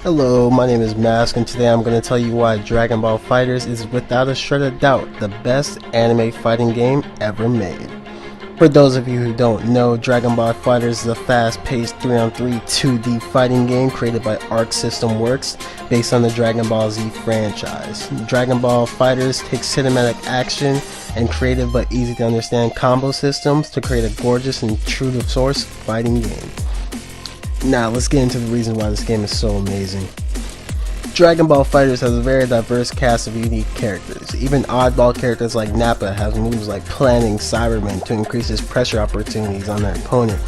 Hello, my name is Mask, and today I'm going to tell you why Dragon Ball Fighterz is without a shred of doubt the best anime fighting game ever made. For those of you who don't know, Dragon Ball Fighterz is a fast-paced 3-on-3 2D fighting game created by Arc System Works based on the Dragon Ball Z franchise. Dragon Ball Fighterz takes cinematic action and creative but easy to understand combo systems to create a gorgeous and true to source fighting game. Now let's get into the reason why this game is so amazing. Dragon Ball Fighterz has a very diverse cast of unique characters. Even oddball characters like Nappa have moves like planning Cyberman to increase his pressure opportunities on their opponent,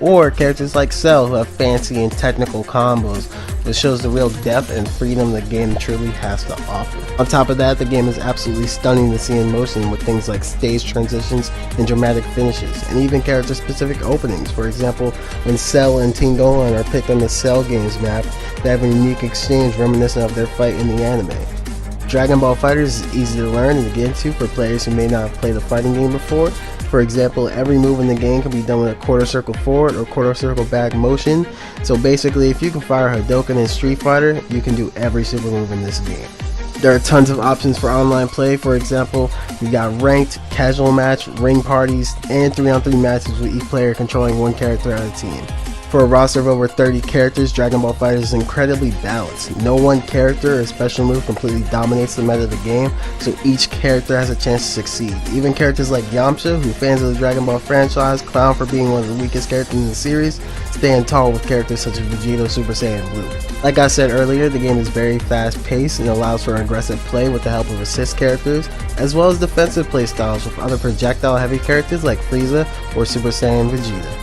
or characters like Cell who have fancy and technical combos, which shows the real depth and freedom the game truly has to offer. On top of that, the game is absolutely stunning to see in motion with things like stage transitions and dramatic finishes, and even character specific openings. For example, when Cell and Tingolan are picked on the Cell Games map, they have a unique exchange reminiscent of their fight in the anime. Dragon Ball Fighterz is easy to learn and to get into for players who may not have played a fighting game before. For example, every move in the game can be done with a quarter circle forward or quarter circle back motion. So basically, if you can fire Hadouken in Street Fighter, you can do every single move in this game. There are tons of options for online play. For example, you got ranked, casual match, ring parties, and 3-on-3 matches with each player controlling one character at a team. For a roster of over 30 characters, Dragon Ball Fighterz is incredibly balanced. No one character or special move completely dominates the meta of the game, so each character has a chance to succeed. Even characters like Yamcha, who fans of the Dragon Ball franchise clown for being one of the weakest characters in the series, stand tall with characters such as Vegeta Super Saiyan Blue. Like I said earlier, the game is very fast paced and allows for aggressive play with the help of assist characters, as well as defensive play styles with other projectile heavy characters like Frieza or Super Saiyan Vegeta.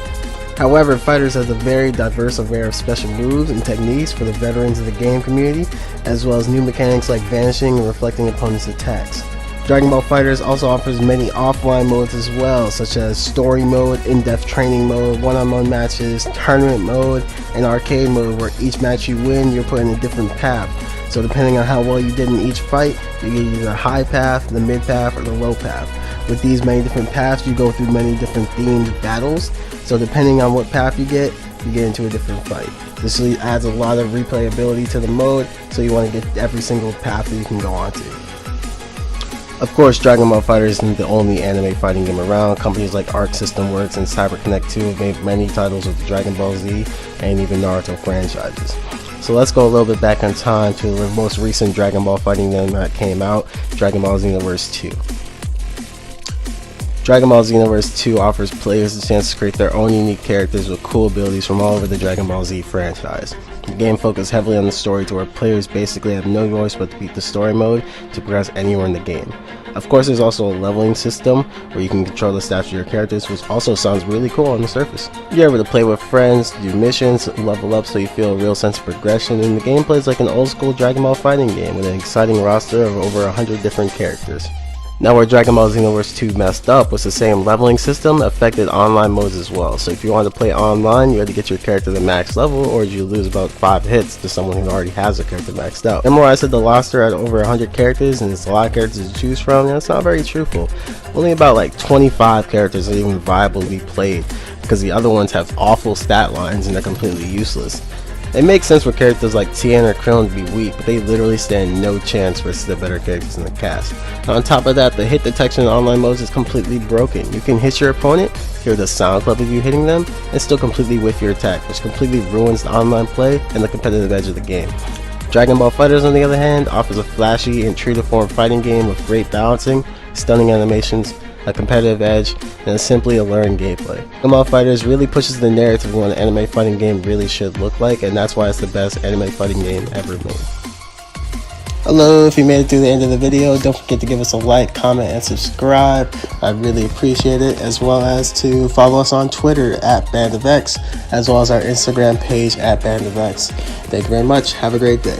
However, Fighterz has a very diverse array of special moves and techniques for the veterans of the game community, as well as new mechanics like vanishing and reflecting opponents' attacks. Dragon Ball Fighterz also offers many offline modes as well, such as story mode, in-depth training mode, one-on-one matches, tournament mode, and arcade mode, where each match you win, you're put in a different path. So depending on how well you did in each fight, you get either the high path, the mid path, or the low path. With these many different paths, you go through many different themed battles, so depending on what path you get into a different fight. This really adds a lot of replayability to the mode, so you want to get every single path that you can go onto. Of course, Dragon Ball Fighterz isn't the only anime fighting game around. Companies like Arc System Works and CyberConnect 2 have made many titles with the Dragon Ball Z and even Naruto franchises. So let's go a little bit back in time to the most recent Dragon Ball fighting game that came out, Dragon Ball Xenoverse 2. Dragon Ball Xenoverse 2 offers players a chance to create their own unique characters with cool abilities from all over the Dragon Ball Z franchise. The game focuses heavily on the story to where players basically have no choice but to beat the story mode to progress anywhere in the game. Of course, there's also a leveling system where you can control the stats of your characters, which also sounds really cool on the surface. You're able to play with friends, do missions, level up so you feel a real sense of progression, and the gameplay is like an old school Dragon Ball fighting game with an exciting roster of over 100 different characters. Now, where Dragon Ball Xenoverse 2 messed up was the same leveling system affected online modes as well. So if you wanted to play online, you had to get your character to max level, or you lose about 5 hits to someone who already has a character maxed out. Remember I said the roster had over 100 characters and it's a lot of characters to choose from? That's not very truthful. Only about like 25 characters are even viable to be played, because the other ones have awful stat lines and they're completely useless. It makes sense for characters like Tien or Krillin to be weak, but they literally stand no chance versus the better characters in the cast. Now, on top of that, the hit detection in online modes is completely broken. You can hit your opponent, hear the sound clip of you hitting them, and still completely whiff your attack, which completely ruins the online play and the competitive edge of the game. Dragon Ball Fighterz, on the other hand, offers a flashy and true-to-form fighting game with great balancing, stunning animations, a competitive edge, and simply a learned gameplay. Dragon Ball Fighterz really pushes the narrative of what an anime fighting game really should look like, and that's why it's the best anime fighting game ever made. Hello, if you made it through the end of the video, don't forget to give us a like, comment, and subscribe. I'd really appreciate it, as well as to follow us on Twitter at BandofX, as well as our Instagram page at BandofX. Thank you very much. Have a great day.